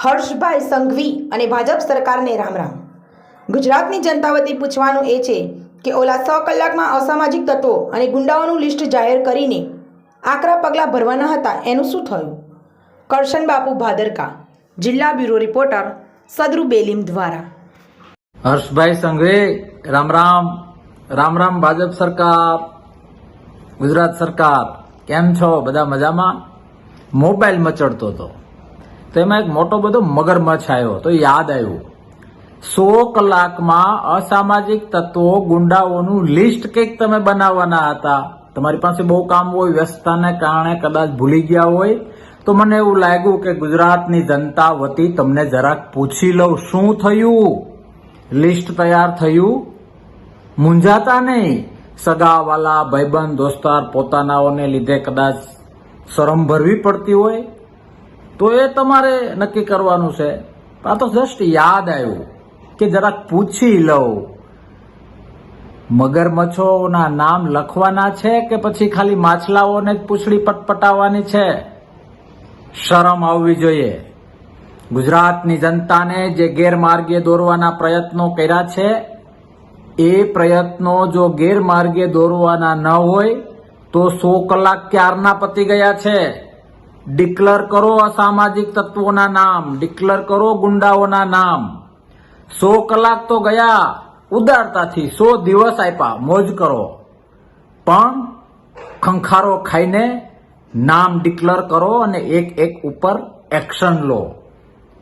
હર્ષભાઈ સંઘવી અને ભાજપ સરકારને રામ રામ। ગુજરાતની જનતા વતી પૂછવાનું એ છે કે ઓલા 100 કલાકમાં અસામાજિક તત્વો અને ગુંડાઓનું લિસ્ટ જાહેર કરીને આકરા પગલાં ભરવાના હતા, એનું શું થયું? કરશન બાપુ ભાદરકા, જિલ્લા બ્યુરો રિપોર્ટર, સદરુ બેલીમ દ્વારા। હર્ષભાઈ સંઘવી, રામ રામ। રામ રામ ભાજપ સરકાર, ગુજરાત સરકાર, કેમ છો? બધા મજામાં? મોબાઈલ મચડતો હતો તો એમાં એક મોટો બધો મગરમચ્છ આવ્યો તો યાદ આવ્યું 100 કલાકમાં અસામાજિક તત્વો ગુંડાઓનું લિસ્ટ કંઈક તમે બનાવવાના હતા। તમારી પાસે બહુ કામ હોય, વ્યસ્તતાને કારણે કદાચ ભૂલી ગયા હોય તો મને એવું લાગ્યું કે ગુજરાતની જનતા વતી તમને જરાક પૂછી લઉં, શું થયું? લિસ્ટ તૈયાર થયું? મૂંઝાતા નહીં। સગાવાલા, ભાઈબંધ, દોસ્તાર, પોતાનાઓને લીધે કદાચ શરમ ભરવી પડતી હોય તો એ તમારે નક્કી કરવાનું છે। આ તો જસ્ટ યાદ આવ્યું કે જરાક પૂછી લઉં, મગરમચ્છોના નામ લખવાના છે કે પછી ખાલી માછલાઓને જ પૂંછડી પટપટાવવાની છે? શરમ આવવી જોઈએ। ગુજરાતની જનતાને જે ગેરમાર્ગે દોરવાના પ્રયત્નો કર્યા છે એ પ્રયત્નો જો ગેરમાર્ગે દોરવાના ન હોય તો 100 કલાક ક્યારના પતી ગયા છે। ડિક્લેર કરો અસામાજિક તત્વોના નામ, ડિક્લેર કરો ગુંડાઓના નામ। 100 કલાક તો ગયા ઉદારતાથી, 100 દિવસ આપ્યા, મોજ કરો, પણ ખંખારો ખાઈને નામ ડિક્લેર કરો અને એક એક ઉપર એક્શન લો।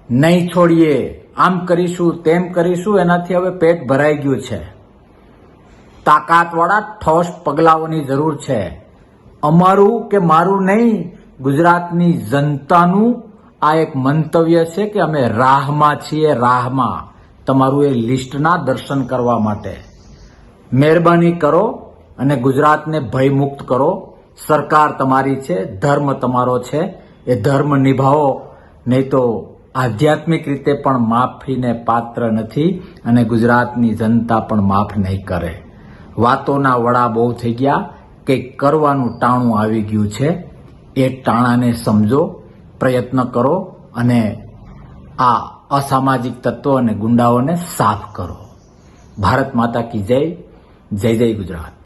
નહીં છોડીએ, આમ કરીશું તેમ કરીશું, એનાથી હવે પેટ ભરાઈ ગયું છે। તાકાતવાળા ઠોસ પગલાઓની જરૂર છે। અમારું કે મારું નહીં, ગુજરાતની જનતાનું આ એક મંતવ્ય છે કે અમે રાહમાં છીએ, રાહમાં તમારું એ લિસ્ટના દર્શન કરવા માટે। મહેરબાની કરો અને ગુજરાતને ભયમુક્ત કરો। સરકાર તમારી છે, ધર્મ તમારો છે, એ ધર્મ નિભાવો, નહીં તો આધ્યાત્મિક રીતે પણ માફીને પાત્ર નથી અને ગુજરાતની જનતા પણ માફ નહીં કરે। વાતોના વડા બહુ થઈ ગયા, કંઈક કરવાનું ટાણું આવી ગયું છે। એ ટાણાને સમજો, પ્રયત્ન કરો અને આ અસામાજિક તત્વો અને ગુંડાઓને સાફ કરો। ભારત માતા કી જય, જય જય ગુજરાત।